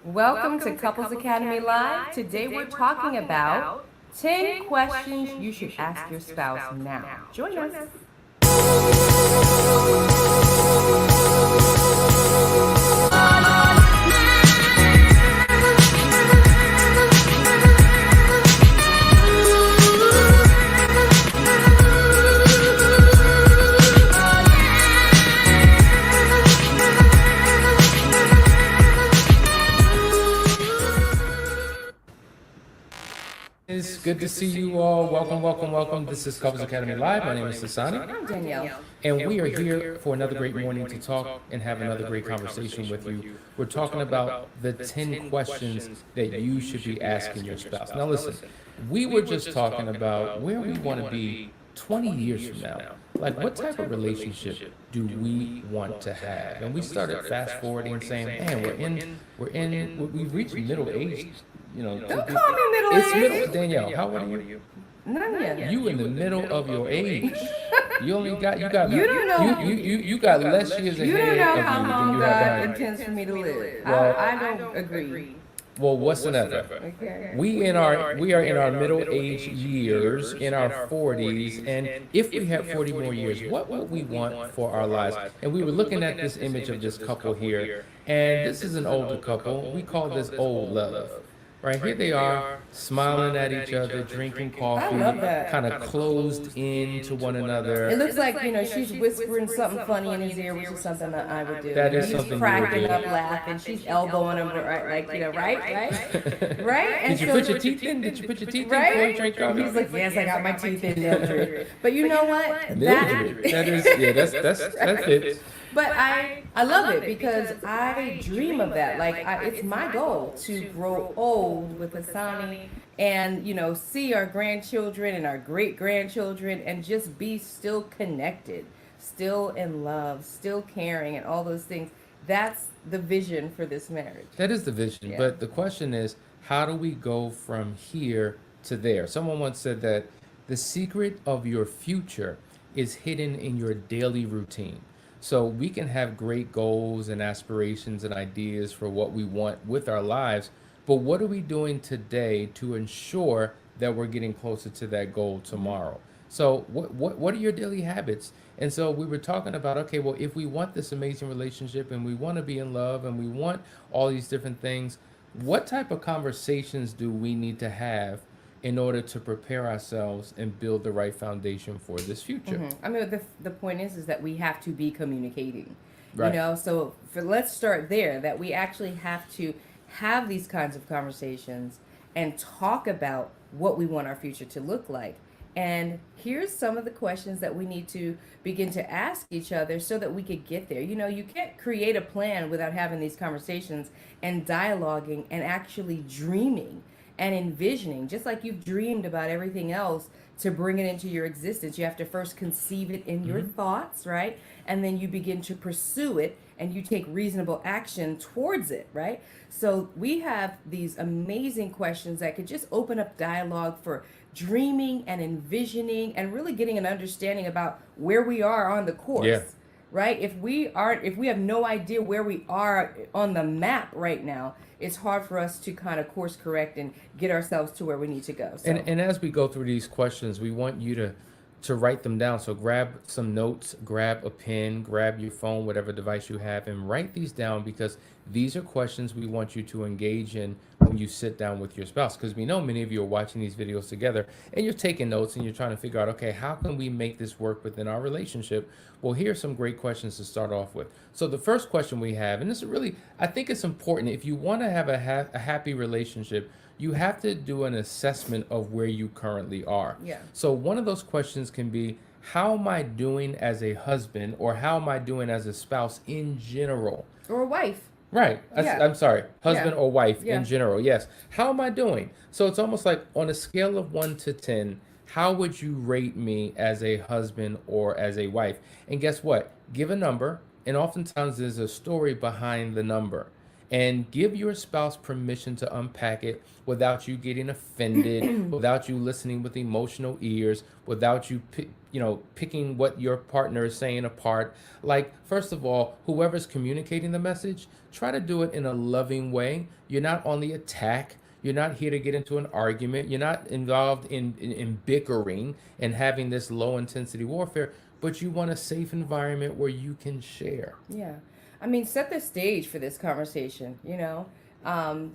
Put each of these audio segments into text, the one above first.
Welcome to Couples Academy Live. Today we're talking about 10 questions you should ask your spouse now. Join us. It's good to see you all. Welcome. This is Couples Academy Live. My name is Sasani. I'm Danielle. And we are here for another great morning to talk and have another great conversation with you. We're talking about the 10 questions that you should be asking your spouse. Now listen, we were just talking about where we want to be 20 years from now. Like, what type of relationship do we want to have? And we started fast forwarding, saying, man, we've reached middle age. You know, Don't call me middle-aged. Danielle, how old are you? None yet. You in the middle of your age. You don't know. You got less years You ahead don't know of how you than long you have God behind you. intends for me to live. Well- I don't agree. Well, what's another? Okay. We are in our middle age years, in our 40s, and if we had 40 more years, what would we want for our lives? And we were looking at this image of this couple here, and this is an older couple. We call this old love. Right here they are, smiling at each other, drinking coffee, I love that. kind of closed in to one It another. looks like, she's whispering something funny in his ear, which is something that I would do. That is He's something you would cracking do. up laughing. She's elbowing him, right? Right? And Did you so- put your teeth in? Did you put your teeth in before you Right? drink coffee? He's like, yes, I got my teeth in, Mildred. But you know what? Mildred. That fits. But I love it because I dream of that. Like, it's my goal to grow old with Asani and, see our grandchildren and our great grandchildren and just be still connected, still in love, still caring, and all those things. That's the vision for this marriage. That is the vision. Yeah. But the question is, how do we go from here to there? Someone once said that the secret of your future is hidden in your daily routine. So we can have great goals and aspirations and ideas for what we want with our lives, but what are we doing today to ensure that we're getting closer to that goal tomorrow? So what are your daily habits? And so we were talking about, okay, well, if we want this amazing relationship and we want to be in love and we want all these different things, what type of conversations do we need to have in order to prepare ourselves and build the right foundation for this future? I mean, the point is that we have to be communicating, Right. So let's start there, that we actually have to have these kinds of conversations and talk about what we want our future to look like. And here's some of the questions that we need to begin to ask each other so that we could get there. You can't create a plan without having these conversations and dialoguing and actually dreaming and envisioning, just like you've dreamed about everything else to bring it into your existence. You have to first conceive it in your thoughts, right? And then you begin to pursue it and you take reasonable action towards it, right? So we have these amazing questions that could just open up dialogue for dreaming and envisioning and really getting an understanding about where we are on the course. Yeah. Right? If we have no idea where we are on the map right now, it's hard for us to kind of course correct and get ourselves to where we need to go. So. And as we go through these questions, we want you to write them down. So grab some notes, grab a pen, grab your phone, whatever device you have, and write these down, because these are questions we want you to engage in when you sit down with your spouse. Because we know many of you are watching these videos together and you're taking notes and you're trying to figure out, okay, how can we make this work within our relationship? Well, here's some great questions to start off with. So the first question we have, and this is really, I think it's important, if you want to have a happy relationship, you have to do an assessment of where you currently are. Yeah. So one of those questions can be, how am I doing as a husband, or how am I doing as a spouse in general? Or a wife. Right. Yeah. I'm sorry. Husband Yeah. or wife Yeah. in general. Yes. How am I doing? So it's almost like on a scale of 1 to 10, how would you rate me as a husband or as a wife? And guess what? Give a number. And oftentimes there's a story behind the number. And give your spouse permission to unpack it without you getting offended, without you listening with emotional ears, without you picking what your partner is saying apart. Like, first of all, whoever's communicating the message, try to do it in a loving way. You're not on the attack. You're not here to get into an argument. You're not involved in bickering and having this low intensity warfare, but you want a safe environment where you can share. Yeah. I mean, set the stage for this conversation, you know.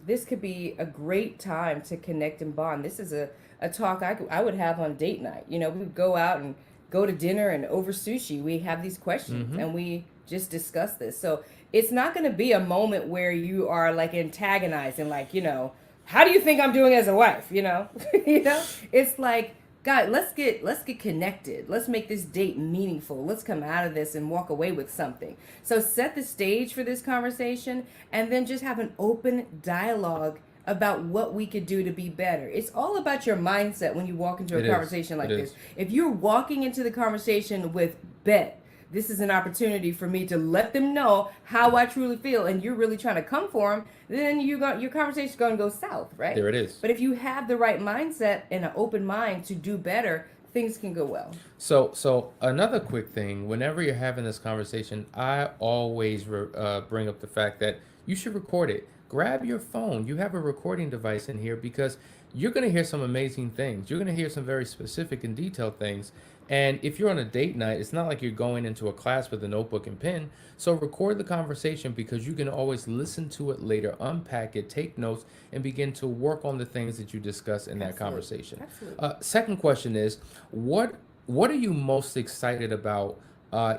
This could be a great time to connect and bond. This is a talk I would have on date night. You know, we would go out and go to dinner, and over sushi, we have these questions and we just discuss this. So it's not going to be a moment where you are like antagonizing, like, you know, how do you think I'm doing as a wife? You know, you know, it's like, God, let's get connected. Let's make this date meaningful. Let's come out of this and walk away with something. So set the stage for this conversation, and then just have an open dialogue about what we could do to be better. It's all about your mindset when you walk into a conversation like this. If you're walking into the conversation with bet, this is an opportunity for me to let them know how I truly feel, and you're really trying to come for them, then your conversation's going to go south, right? There it is. But if you have the right mindset and an open mind to do better, things can go well. So another quick thing, whenever you're having this conversation, I always bring up the fact that you should record it. Grab your phone. You have a recording device in here, because you're going to hear some amazing things. You're going to hear some very specific and detailed things. And if you're on a date night, it's not like you're going into a class with a notebook and pen. So record the conversation, because you can always listen to it later, unpack it, take notes, and begin to work on the things that you discuss in that conversation. Absolutely. Second question is, what are you most excited about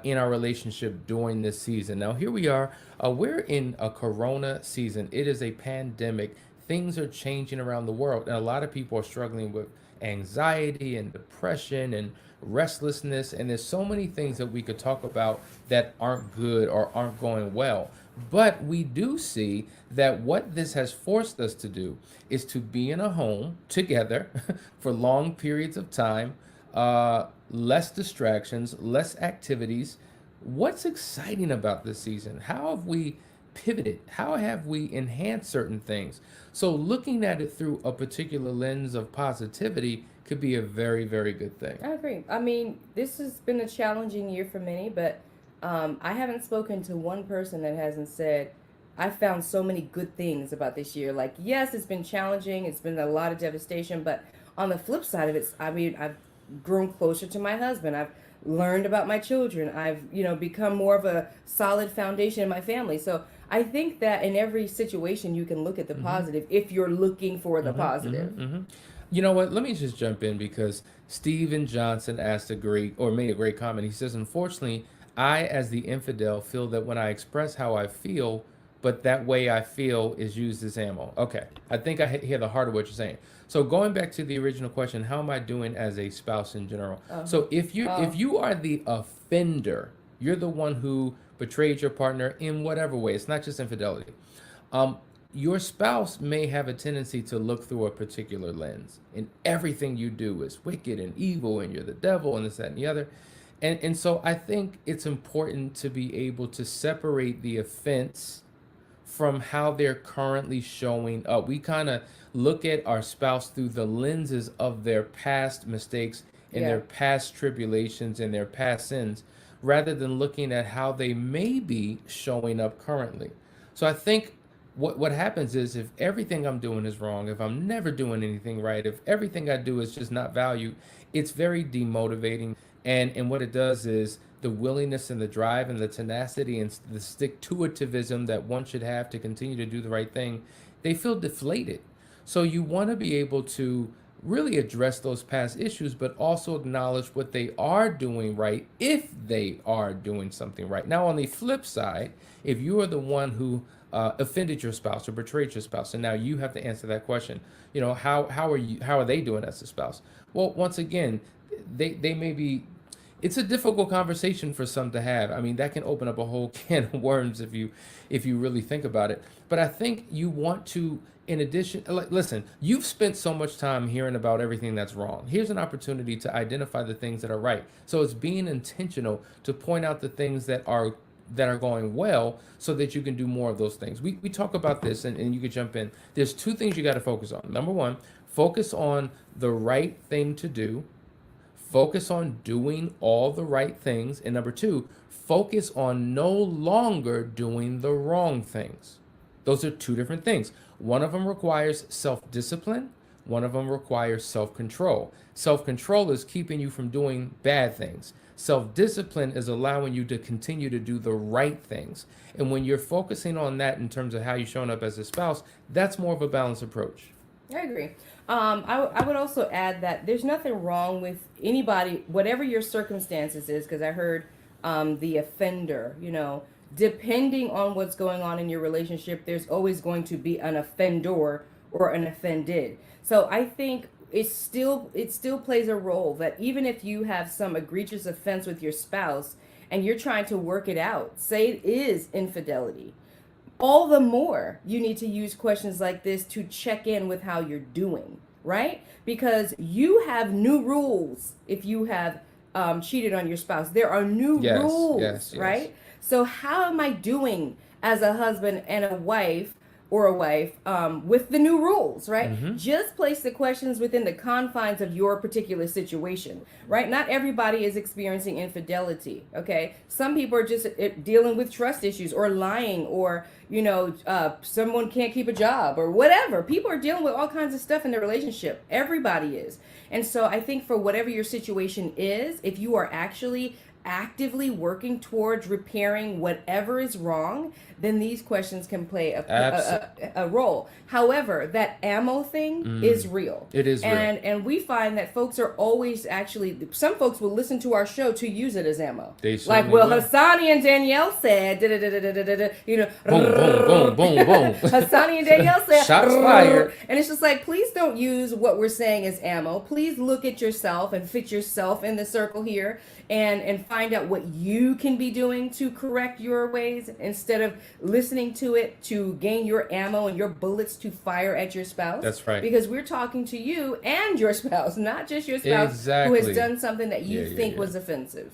in our relationship during this season? Now, here we are. We're in a corona season. It is a pandemic. Things are changing around the world, and a lot of people are struggling with anxiety and depression and restlessness, and there's so many things that we could talk about that aren't good or aren't going well. But we do see that what this has forced us to do is to be in a home together for long periods of time, less distractions, less activities. What's exciting about this season? How have we pivoted? How have we enhanced certain things? So looking at it through a particular lens of positivity could be a very, very good thing. I agree. I mean, this has been a challenging year for many, but I haven't spoken to one person that hasn't said, I found so many good things about this year. Like, yes, it's been challenging. It's been a lot of devastation, but on the flip side of it, I mean, I've grown closer to my husband. I've learned about my children. I've, you know, become more of a solid foundation in my family. So I think that in every situation, you can look at the positive if you're looking for the positive. You know what? Let me just jump in, because Steven Johnson made a great comment. He says, unfortunately, I, as the infidel, feel that when I express how I feel, but that way I feel is used as ammo. Okay, I think I hear the heart of what you're saying. So going back to the original question, how am I doing as a spouse in general? So if you are the offender, you're the one who betrayed your partner in whatever way. It's not just infidelity. Your spouse may have a tendency to look through a particular lens, and everything you do is wicked and evil, and you're the devil, and this, that, and the other. And so I think it's important to be able to separate the offense from how they're currently showing up. We kind of look at our spouse through the lenses of their past mistakes and their past tribulations and their past sins, rather than looking at how they may be showing up currently. So I think what happens is, if everything I'm doing is wrong, if I'm never doing anything right, if everything I do is just not valued, it's very demotivating. And what it does is, the willingness and the drive and the tenacity and the stick-to-itivism that one should have to continue to do the right thing, they feel deflated. So you want to be able to really address those past issues, but also acknowledge what they are doing right, if they are doing something right. Now, on the flip side, if you are the one who offended your spouse or betrayed your spouse, and now you have to answer that question, you know, how are they doing as a spouse? Well, once again, they may be. It's a difficult conversation for some to have. I mean, that can open up a whole can of worms if you really think about it. But I think you want to, in addition, like, listen, you've spent so much time hearing about everything that's wrong. Here's an opportunity to identify the things that are right. So it's being intentional to point out the things that are going well, so that you can do more of those things. We talk about this, and you can jump in. There's two things you got to focus on. Number one, focus on the right thing to do. Focus on doing all the right things. And number two, focus on no longer doing the wrong things. Those are two different things. One of them requires self-discipline. One of them requires self-control. Self-control is keeping you from doing bad things. Self-discipline is allowing you to continue to do the right things. And when you're focusing on that in terms of how you're showing up as a spouse, that's more of a balanced approach. I agree. I would also add that there's nothing wrong with anybody, whatever your circumstances is, because I heard the offender, depending on what's going on in your relationship, there's always going to be an offender or an offended. So I think it still plays a role that even if you have some egregious offense with your spouse and you're trying to work it out, say it is infidelity, all the more you need to use questions like this to check in with how you're doing, right? Because you have new rules if you have cheated on your spouse. There are new rules, right? So how am I doing as a husband and a wife with the new rules, right? Mm-hmm. Just place the questions within the confines of your particular situation, right? Not everybody is experiencing infidelity, okay? Some people are just dealing with trust issues or lying or, someone can't keep a job or whatever. People are dealing with all kinds of stuff in their relationship. Everybody is. And so I think for whatever your situation is, if you are actually actively working towards repairing whatever is wrong, then these questions can play a role. However, that ammo thing is real. It is real. And we find that folks are always actually, some folks will listen to our show to use it as ammo. They like, well, Hassani and Danielle said, boom, boom, boom, boom, boom. Hassani and Danielle said, shots fired. And it's just like, please don't use what we're saying as ammo. Please look at yourself and fit yourself in the circle here and find out what you can be doing to correct your ways instead of listening to it to gain your ammo and your bullets to fire at your spouse. That's right. Because we're talking to you and your spouse, not just your spouse who has done something that you think was offensive.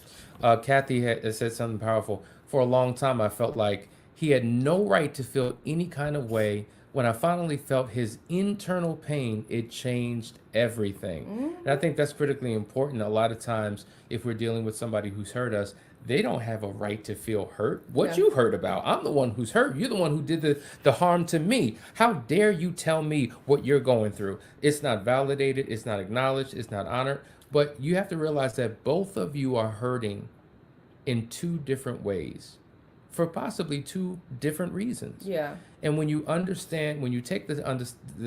Kathy had said something powerful. For a long time, I felt like he had no right to feel any kind of way. When I finally felt his internal pain, it changed everything. Mm-hmm. And I think that's critically important. A lot of times, if we're dealing with somebody who's hurt us, they don't have a right to feel hurt. What you hurt about? I'm the one who's hurt. You're the one who did the harm to me. How dare you tell me what you're going through? It's not validated. It's not acknowledged. It's not honored. But you have to realize that both of you are hurting in two different ways for possibly two different reasons. Yeah. And when you understand, when you take the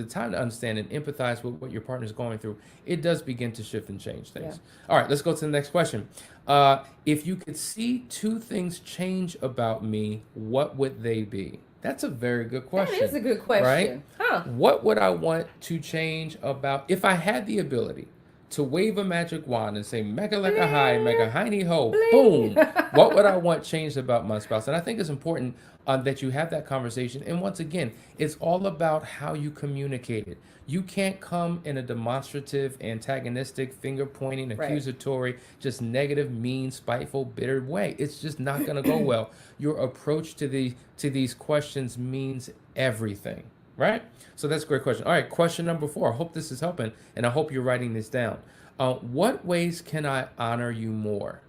time to understand and empathize with what your partner's going through, it does begin to shift and change things. Yeah. All right, let's go to the next question. If you could see two things change about me, what would they be? That's a very good question. That is a good question. Right? Huh. What would I want to change about, if I had the ability to wave a magic wand and say, mega like a high, mega hiney ho, boom. What would I want changed about my spouse? And I think it's important that you have that conversation. And once again, it's all about how you communicate it. You can't come in a demonstrative, antagonistic, finger-pointing, accusatory, just negative, mean, spiteful, bitter way. It's just not going to go well. Your approach to these questions means everything. Right? So that's a great question. All right, question number 4. I hope this is helping, and I hope you're writing this down. What ways can I honor you more?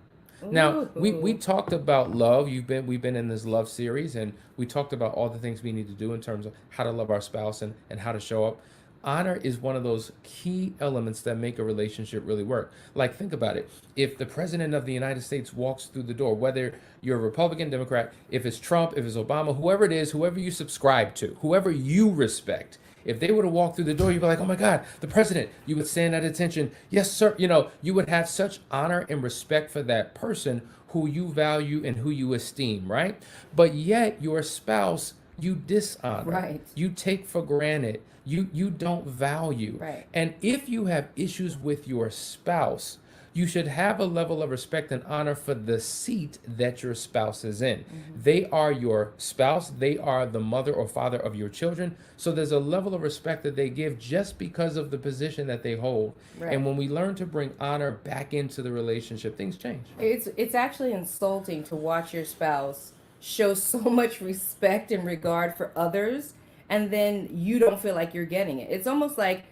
Now, we talked about love. We've been in this love series, and we talked about all the things we need to do in terms of how to love our spouse and how to show up. Honor is one of those key elements that make a relationship really work. Like, think about it. If the president of the United States walks through the door, whether you're a Republican, Democrat, if it's Trump, if it's Obama, whoever it is, whoever you subscribe to, whoever you respect, if they were to walk through the door, you'd be like, oh my God, the president. You would stand at attention. Yes, sir. You would have such honor and respect for that person who you value and who you esteem, right? But yet your spouse, you dishonor. Right. You take for granted. You don't value. Right. And if you have issues with your spouse, you should have a level of respect and honor for the seat that your spouse is in. Mm-hmm. They are your spouse. They are the mother or father of your children. So there's a level of respect that they give just because of the position that they hold. Right. And when we learn to bring honor back into the relationship, things change. It's actually insulting to watch your spouse show so much respect and regard for others, and then you don't feel like you're getting it. It's almost like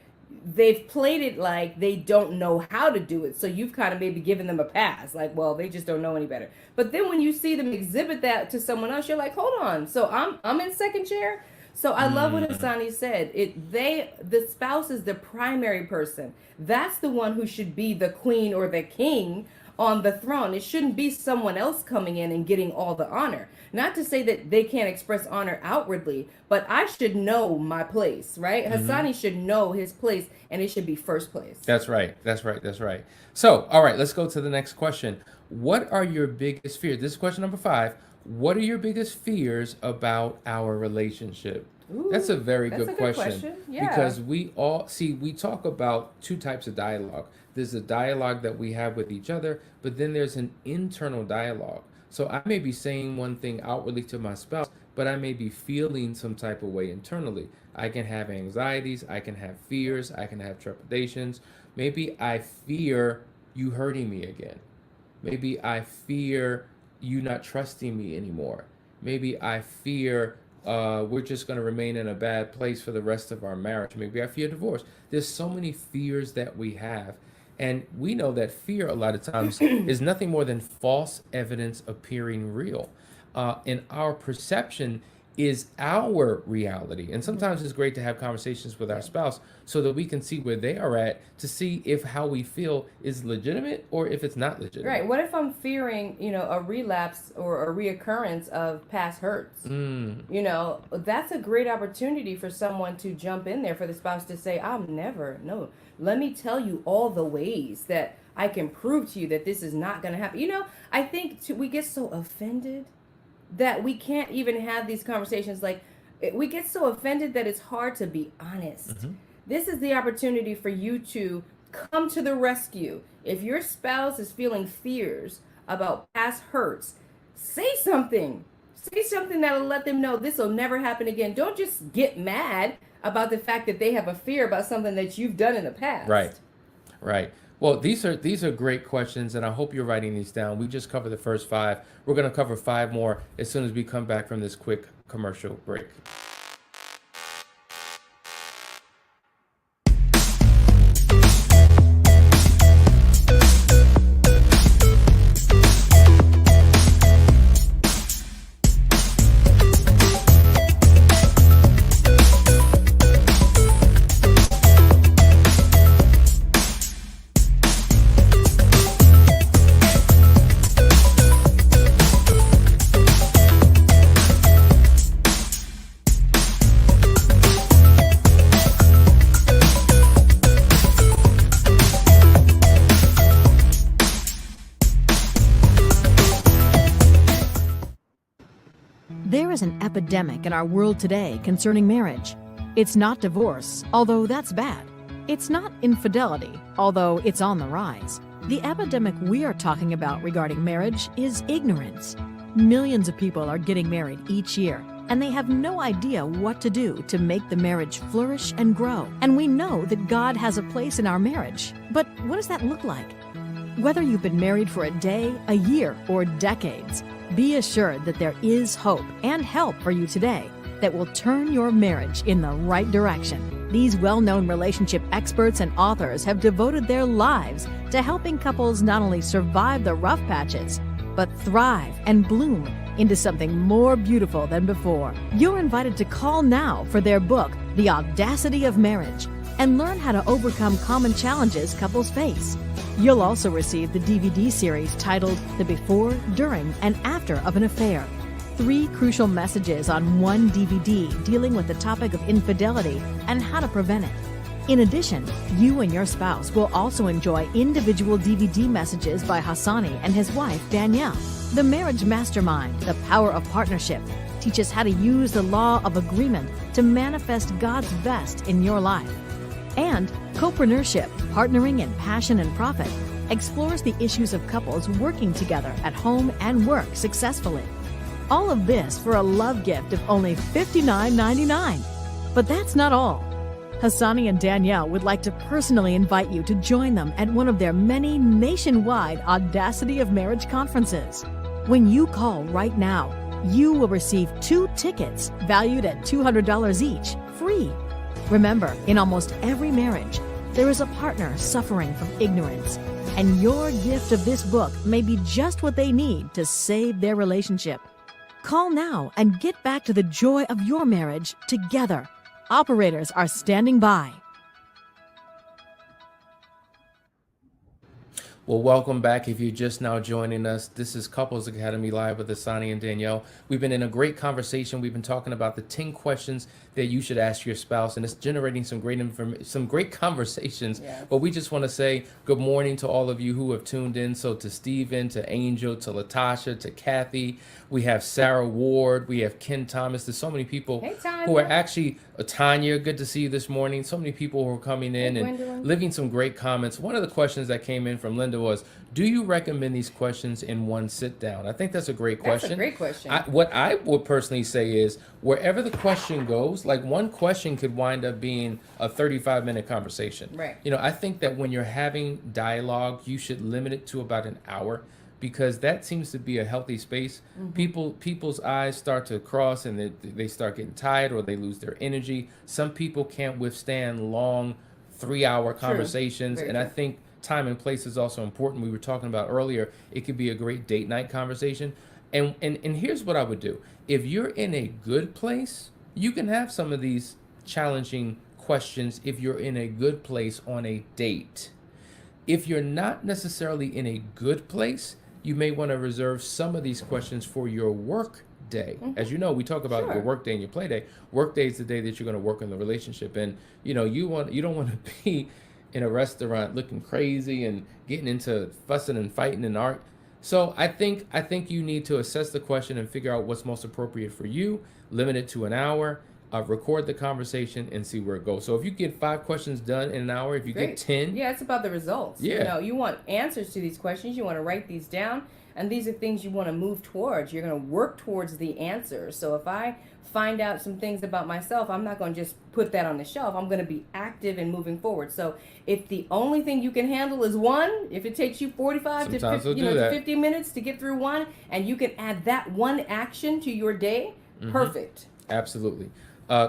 they've played it like they don't know how to do it. So you've kind of maybe given them a pass, like, well, they just don't know any better. But then when you see them exhibit that to someone else, you're like, hold on. So I'm in second chair. So I love what Hassani said. The spouse is the primary person. That's the one who should be the queen or the king on the throne. It shouldn't be someone else coming in and getting all the honor. Not to say that they can't express honor outwardly, but I should know my place, right? Hassani should know his place, and it should be first place. That's right. That's right. That's right. So, all right, let's go to the next question. What are your biggest fears? This is question number 5. What are your biggest fears about our relationship? Ooh, that's a very that's good a good question. Yeah. Because we talk about 2 types of dialogue. There's a dialogue that we have with each other, but then there's an internal dialogue. So I may be saying one thing outwardly to my spouse, but I may be feeling some type of way internally. I can have anxieties, I can have fears, I can have trepidations. Maybe I fear you hurting me again. Maybe I fear you not trusting me anymore. Maybe I fear we're just going to remain in a bad place for the rest of our marriage. Maybe I fear divorce. There's so many fears that we have. And we know that fear a lot of times is nothing more than false evidence appearing real. And our perception is our reality. And sometimes it's great to have conversations with our spouse so that we can see where they are at, to see if how we feel is legitimate or if it's not legitimate. Right. What if I'm fearing, a relapse or a reoccurrence of past hurts? That's a great opportunity for someone to jump in there, for the spouse to say, no, let me tell you all the ways that I can prove to you that this is not going to happen. I think we get so offended that we can't even have these conversations. Like, we get so offended that it's hard to be honest. This is the opportunity for you to come to the rescue. If your spouse is feeling fears about past hurts, say something. Say something that'll let them know this will never happen again. Don't just get mad about the fact that they have a fear about something that you've done in the past. Right. Well, these are great questions, and I hope you're writing these down. We just covered the first 5. We're going to cover 5 more as soon as we come back from this quick commercial break. There is an epidemic in our world today concerning marriage. It's not divorce, although that's bad. It's not infidelity, although it's on the rise. The epidemic we are talking about regarding marriage is ignorance. Millions of people are getting married each year, and they have no idea what to do to make the marriage flourish and grow. And we know that God has a place in our marriage, but what does that look like? Whether you've been married for a day, a year, or decades, be assured that there is hope and help for you today that will turn your marriage in the right direction. These well-known relationship experts and authors have devoted their lives to helping couples not only survive the rough patches, but thrive and bloom into something more beautiful than before. You're invited to call now for their book, The Audacity of Marriage, and learn how to overcome common challenges couples face. You'll also receive the DVD series titled The Before, During, and After of an Affair. 3 crucial messages on one DVD dealing with the topic of infidelity and how to prevent it. In addition, you and your spouse will also enjoy individual DVD messages by Hassani and his wife, Danielle. The Marriage Mastermind, The Power of Partnership, teaches how to use the law of agreement to manifest God's best in your life. And Copreneurship, Partnering in Passion and Profit, explores the issues of couples working together at home and work successfully. All of this for a love gift of only $59.99. But that's not all. Hassani and Danielle would like to personally invite you to join them at one of their many nationwide Audacity of Marriage conferences. When you call right now, you will receive 2 tickets valued at $200 each, free. Remember, in almost every marriage, there is a partner suffering from ignorance, and your gift of this book may be just what they need to save their relationship. Call now and get back to the joy of your marriage together. Operators are standing by. Well, welcome back. If you're just now joining us, this is Couples Academy Live with Asani and Danielle. We've been in a great conversation. We've been talking about the 10 questions that you should ask your spouse, and it's generating some great some great conversations. Yes. But we just want to say good morning to all of you who have tuned in. So to Stephen, to Angel, to Latasha, to Kathy. We have Sarah Ward. We have Ken Thomas. There's so many people Hey, Tanya. who are actually, Tanya, good to see you this morning. So many people who are coming in and Gwendolyn. leaving some great comments. One of the questions that came in from Linda was, do you recommend these questions in one sit down? I think that's a great question. That's a great question. What I would personally say is, wherever the question goes, like one question could wind up being a 35-minute conversation. Right. You know, I think that when you're having dialogue, you should limit it to about an hour, because that seems to be a healthy space. People's eyes start to cross and they start getting tired, or they lose their energy. Some people can't withstand long 3-hour conversations. Very and I true. think time and place is also important. We were talking about earlier, it could be a great date night conversation. And here's what I would do. If you're in a good place, you can have some of these challenging questions if you're in a good place on a date. If you're not necessarily in a good place, you may want to reserve some of these questions for your work day. As you know, we talk about your work day and your play day. Work day is the day that you're going to work on the relationship. And you don't want to be in a restaurant looking crazy and getting into fussing and fighting and art. So I think you need to assess the question and figure out what's most appropriate for you, limit it to an hour, record the conversation, and see where it goes. So if you get 5 questions done in an hour, if you get 10. Yeah, it's about the results. Yeah. You know, you want answers to these questions. You want to write these down. And these are things you want to move towards. You're going to work towards the answers. So if I find out some things about myself, I'm not going to just put that on the shelf. I'm going to be active and moving forward. So if the only thing you can handle is one, if it takes you 45 to 50, to 50 minutes to get through one, and you can add that one action to your day, perfect. Absolutely.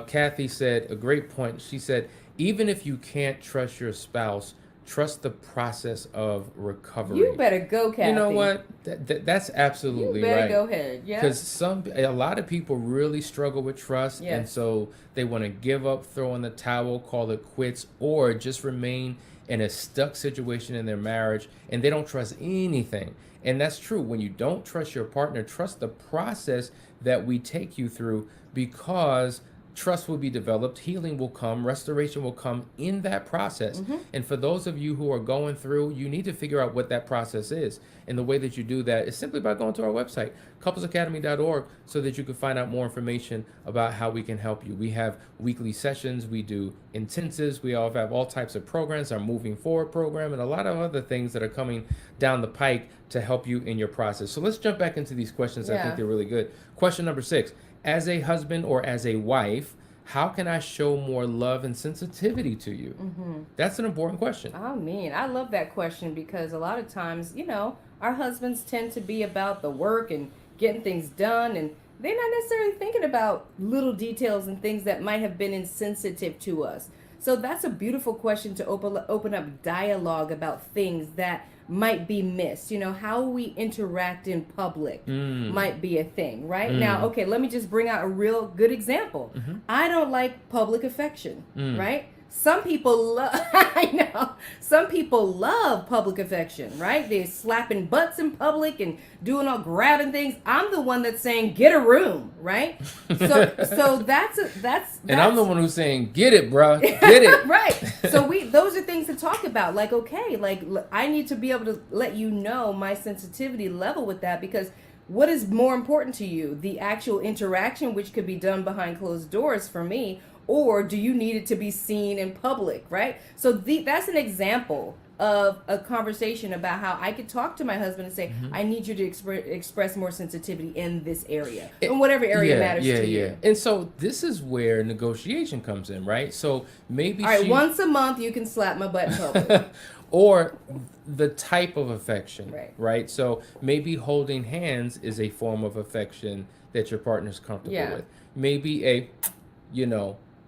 Kathy said a great point. She said, even if you can't trust your spouse, trust the process of recovery. You better go, Kathy. You know what? That's absolutely You better right. go ahead. Yeah. Because a lot of people really struggle with trust, Yes. and so they want to give up, throw in the towel, call it quits, or just remain in a stuck situation in their marriage, and they don't trust anything. And that's true. When you don't trust your partner, trust the process that we take you through, because trust will be developed, healing will come, restoration will come in that process. And for those of you who are going through, you need to figure out what that process is. And the way that you do that is simply by going to our website, couplesacademy.org, so that you can find out more information about how we can help you. We have weekly sessions, we do intensives, we all have all types of programs, our Moving Forward program, and a lot of other things that are coming down the pike to help you in your process. So let's jump back into these questions. I think they're really good. Question number 6. As a husband or as a wife, how can I show more love and sensitivity to you? That's an important question. I love that question, because a lot of times, you know, our husbands tend to be about the work and getting things done, and they're not necessarily thinking about little details and things that might have been insensitive to us. So that's a beautiful question to open up dialogue about things that might be missed. You know, how we interact in public might be a thing, right? Now, okay, let me just bring out a real good example. I don't like public affection, right? Some people love, I know, some people love public affection, right? They're slapping butts in public and doing all grabbing things. I'm the one that's saying, get a room, right? So that's and I'm the one who's saying, get it, bro, get it. Right. So those are things to talk about. Like, okay, like I need to be able to let you know my sensitivity level with that, because what is more important to you? The actual interaction, which could be done behind closed doors for me, or do you need it to be seen in public, right? So that's an example of a conversation about how I could talk to my husband and say, I need you to express more sensitivity in this area, in whatever area matters to you. And so this is where negotiation comes in, right? So maybe all right, once a month you can slap my butt in public. Or the type of affection, right? So maybe holding hands is a form of affection that your partner's comfortable with. Maybe a,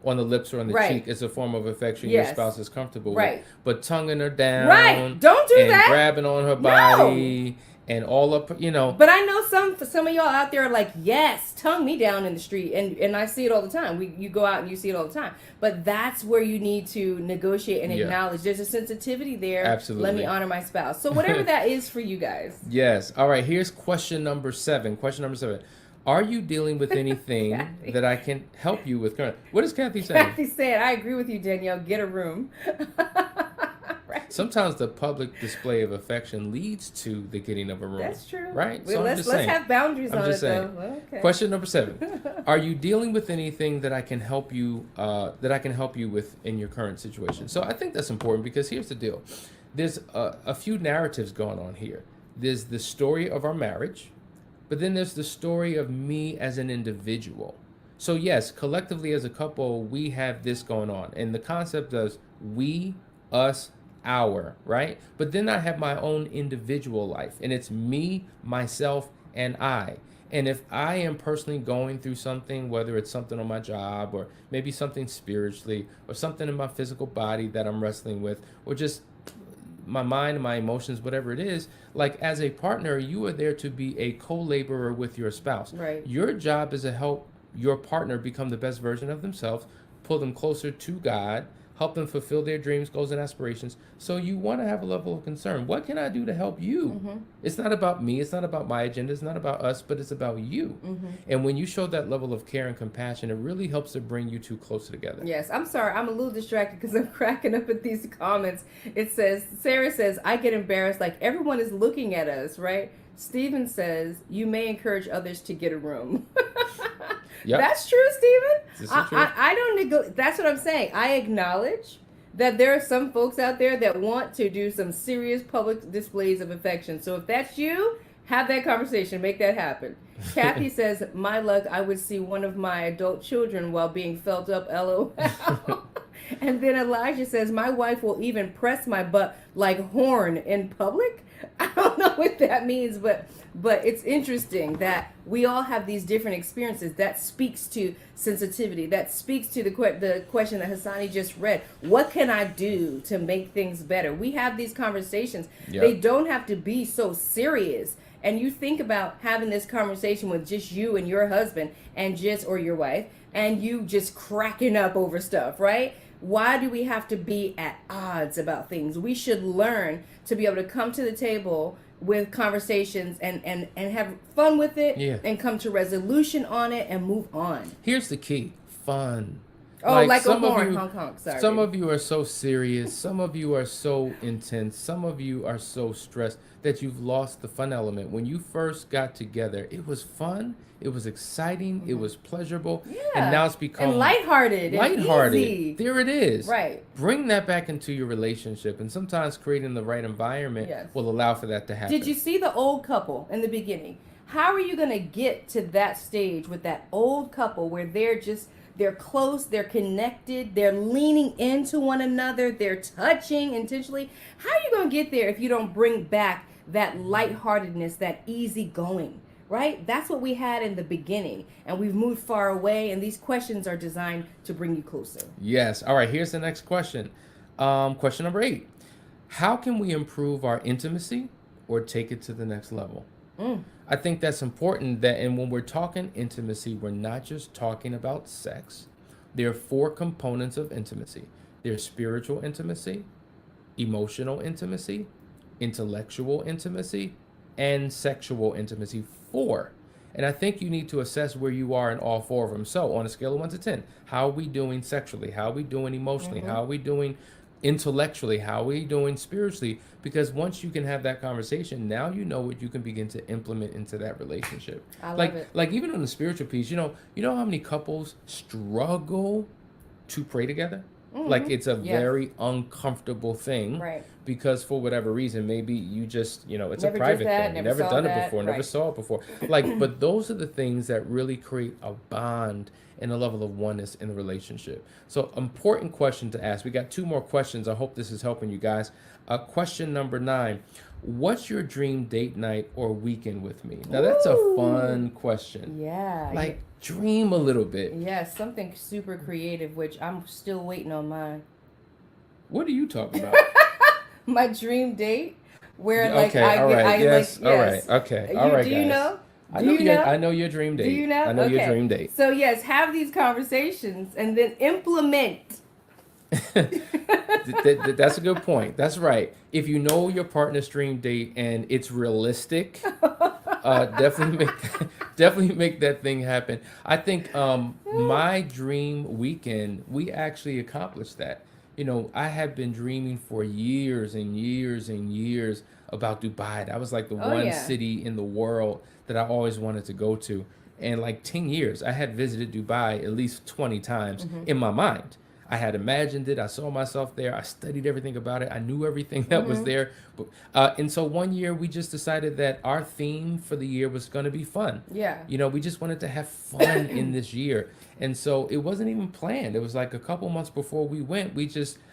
on the lips or on the Right. cheek is a form of affection Yes. your spouse is comfortable Right. with. But tonguing her down, Right. Don't do and that. grabbing on her body, and all up, But I know some of y'all out there are like, yes, tongue me down in the street, and I see it all the time. You go out and you see it all the time. But that's where you need to negotiate and Yeah. acknowledge there's a sensitivity there. Absolutely. Let me honor my spouse. So whatever that is for you guys. Yes. All right. Here's question number 7. Question number 7. Are you dealing with anything Kathy. that I can help you with currently? What is Kathy saying? Kathy said, I agree with you, Danielle. Get a room. Right. Sometimes the public display of affection leads to the getting of a room. That's true. Right? Well, So I'm let's just saying. have boundaries I'm on just it, saying. though. Okay. Question number 7. Are you dealing with anything that I can help you with in your current situation? So I think that's important because here's the deal. There's a few narratives going on here. There's the story of our marriage, but then there's the story of me as an individual. So yes, collectively as a couple, we have this going on. And the concept is we, us, our, right? But then I have my own individual life, and it's me, myself, and I. And if I am personally going through something, whether it's something on my job or maybe something spiritually or something in my physical body that I'm wrestling with, or just my mind, my emotions, whatever it is, like as a partner, you are there to be a co-laborer with your spouse. Right. Your job is to help your partner become the best version of themselves, pull them closer to God, help them fulfill their dreams, goals, and aspirations. So you want to have a level of concern. What can I do to help you? Mm-hmm. It's not about me. It's not about my agenda. It's not about us, but it's about you. Mm-hmm. And when you show that level of care and compassion, it really helps to bring you two closer together. Yes, I'm sorry. I'm a little distracted because I'm cracking up at these comments. It says, Sarah says, I get embarrassed like everyone is looking at us, right? Stephen says, you may encourage others to get a room. Yep. That's true, Stephen. This is true. I don't that's what I'm saying. I acknowledge that there are some folks out there that want to do some serious public displays of affection. So if that's you, have that conversation. Make that happen. Kathy says, my luck, I would see one of my adult children while being felt up, LOL. And then Elijah says, my wife will even press my butt like horn in public. I don't know what that means, but it's interesting that we all have these different experiences. That speaks to sensitivity. That speaks to the question that Hassani just read. What can I do to make things better? We have these conversations. Yep. They don't have to be so serious. And you think about having this conversation with just you and your husband or your wife, and you just cracking up over stuff, right? Why do we have to be at odds about things? We should learn to be able to come to the table with conversations and have fun with it, Yeah. and come to resolution on it and move on. Here's the key: fun. Oh, like a some of horn, you- honk honk, sorry. Some of you are so serious. Some of you are so intense. Some of you are so stressed that you've lost the fun element. When you first got together, it was fun. It was exciting. It was pleasurable. Yeah. And now it's become and lighthearted. lighthearted. And easy. There it is. Right. Bring that back into your relationship, and sometimes creating the right environment Yes. will allow for that to happen. Did you see the old couple in the beginning? How are you going to get to that stage with that old couple where they're close, they're connected, they're leaning into one another, they're touching intentionally? How are you going to get there if you don't bring back that lightheartedness, that easy going, right? That's what we had in the beginning, and we've moved far away, and these questions are designed to bring you closer. Yes. All right. Here's the next question. Question number 8. How can we improve our intimacy or take it to the next level? I think that's important and when we're talking intimacy, we're not just talking about sex. There are 4 components of intimacy. There's spiritual intimacy, emotional intimacy, intellectual intimacy, and sexual intimacy. 4. And I think you need to assess where you are in all 4 of them. So on a scale of 1 to 10, how are we doing sexually? How are we doing emotionally? How are we doing intellectually? How are we doing spiritually? Because once you can have that conversation, now you know what you can begin to implement into that relationship. I love it. Like even on the spiritual piece, you know how many couples struggle to pray together? Like it's a Yes. very uncomfortable thing. Right. Because for whatever reason, maybe you just, it's Never a did private that, thing. never Never saw done it that, before, never right. saw it before. But those are the things that really create a bond and a level of oneness in the relationship. So important question to ask. We got 2 more questions. I hope this is helping you guys. Question number 9. What's your dream date night or weekend with me? Now that's a fun question. Yeah. Like, dream a little bit. Yes, something super creative, which I'm still waiting on mine. What are you talking about? My dream date, where Okay, all right, yes, all right, yes. okay, all right, Do you guys. know? I Do know you know? I know your dream date. Do you know? I know your Okay. dream date. So yes, have these conversations and then implement. That's a good point. That's right. If you know your partner's dream date and it's realistic, definitely make that thing happen. I think my dream weekend, we actually accomplished that. You know, I have been dreaming for years and years and years about Dubai. That was like the Oh one yeah. city in the world that I always wanted to go to. And like 10 years, I had visited Dubai at least 20 times in my mind. I had imagined it. I saw myself there. I studied everything about it. I knew everything that was there. But, and so one year we just decided that our theme for the year was going to be fun. Yeah. You know, we just wanted to have fun in this year. And so it wasn't even planned. It was like a couple months before we went,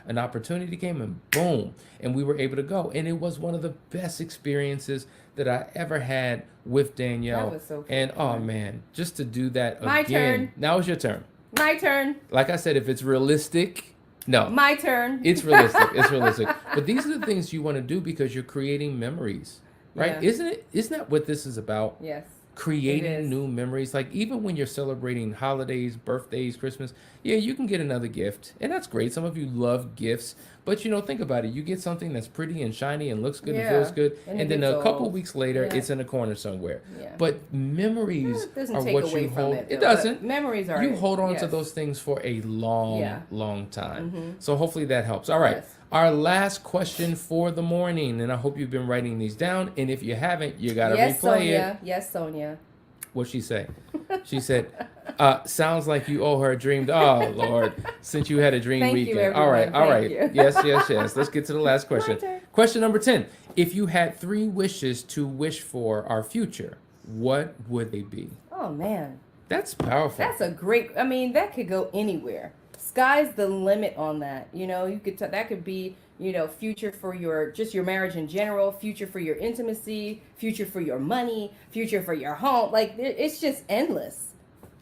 an opportunity came and boom, and we were able to go. And it was one of the best experiences that I ever had with Danielle. That was so and cool. oh man, just to do that My again. turn. Now it's your turn. My turn. Like I said, if it's realistic, no. My turn. It's realistic. It's realistic. But these are the things you want to do because you're creating memories, right? Yeah. Isn't it? Isn't that what this is about? Yes. Creating new memories. Like even when you're celebrating holidays, birthdays, Christmas, yeah, you can get another gift, and that's great. Some of you love gifts, but you know, think about it. You get something that's pretty and shiny and looks good and feels good, And and it then gets a couple old. weeks later, Yeah. it's in a corner somewhere. Yeah. But memories It doesn't are take what away you from hold. it. It though, doesn't. but memories are. You hold on to yes. those things for a long, Yeah. long time. So hopefully that helps. All right. Yes. Our last question for the morning, and I hope you've been writing these down. And if you haven't, you got to Yes, replay Sonia. it. Yes, Sonia. What'd she say? She said, sounds like you owe her a dream. Oh, Lord, since you had a dream Thank you, weekend. everyone. All right. Thank you. Yes. Let's get to the last question. turn. Question number 10. If you had 3 wishes to wish for our future, what would they be? Oh man, That's powerful. that's a great. I mean, that could go anywhere. Sky's the limit on that. You know, you could. That could be. You know, future for your marriage in general, future for your intimacy, future for your money, future for your home. Like it's just endless.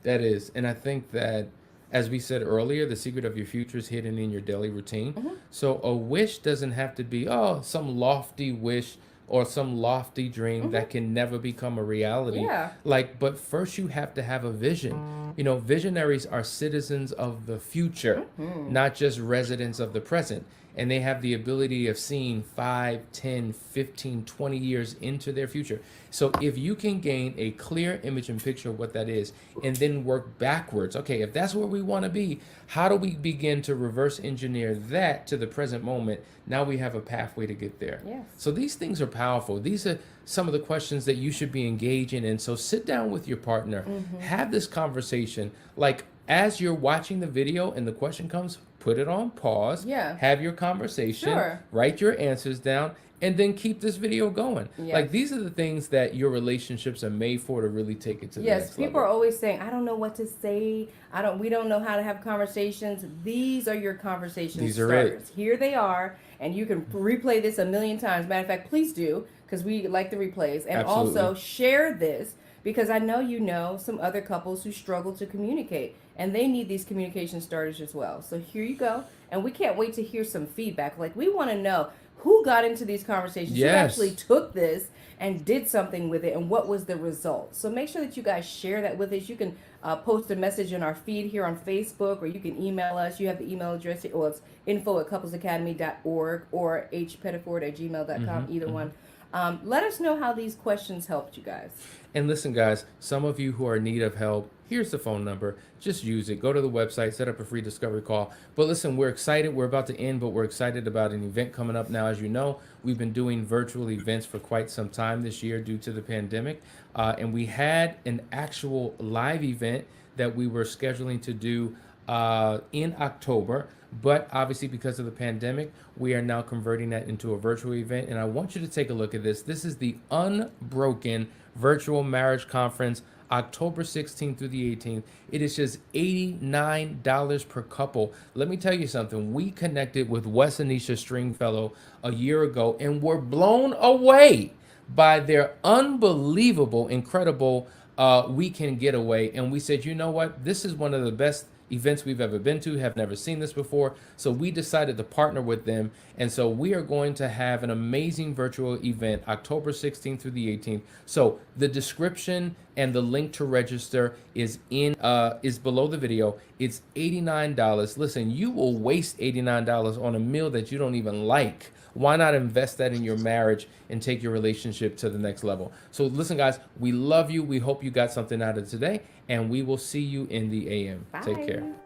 That is. And I think that, as we said earlier, the secret of your future is hidden in your daily routine. So a wish doesn't have to be, some lofty wish or some lofty dream that can never become a reality. Yeah. But first you have to have a vision. You know, visionaries are citizens of the future, not just residents of the present. And they have the ability of seeing 5, 10, 15, 20 years into their future. So if you can gain a clear image and picture of what that is, and then work backwards, okay, if that's where we want to be, how do we begin to reverse engineer that to the present moment? Now we have a pathway to get there. Yes. So these things are powerful. These are some of the questions that you should be engaging in. So sit down with your partner, have this conversation. Like as you're watching the video and the question comes, put it on pause, Yeah. have your conversation, Sure. write your answers down, and then keep this video going. Yes. Like these are the things that your relationships are made for, to really take it to the Yes, next people level. are always saying, "I don't know what to say. We don't know how to have conversations." These are your conversation These are it. starters. Here they are, and you can replay this a million times. Matter of fact, please do, because we like the replays, and Absolutely. also share this because I know you know some other couples who struggle to communicate, and they need these communication starters as well. So here you go, and we can't wait to hear some feedback. Like we want to know who got into these conversations, who Yes. actually took this and did something with it, and what was the result. So make sure that you guys share that with us. You can post a message in our feed here on Facebook, or you can email us. You have the email address here. Well, it's info@couplesacademy.org or hpettiford@gmail.com, either one. Let us know how these questions helped you guys. And listen, guys, some of you who are in need of help, here's the phone number. Just use it. Go to the website, set up a free discovery call. But listen, we're excited. We're about to end, but we're excited about an event coming up now. As you know, we've been doing virtual events for quite some time this year due to the pandemic. And we had an actual live event that we were scheduling to do in October. But obviously, because of the pandemic, we are now converting that into a virtual event. And I want you to take a look at this. This is the Unbroken Virtual Marriage Conference, October 16th through the 18th. It is just $89 per couple. Let me tell you something. We connected with Wes and Nisha Stringfellow a year ago and were blown away by their unbelievable, incredible we can get away. And we said, you know what? This is one of the best events we've ever been to, have never seen this before. So we decided to partner with them. And so we are going to have an amazing virtual event October 16th through the 18th. So the description and the link to register is below the video. It's $89. Listen, you will waste $89 on a meal that you don't even like. Why not invest that in your marriage and take your relationship to the next level? So listen, guys, we love you. We hope you got something out of today, and we will see you in the AM. Bye. Take care.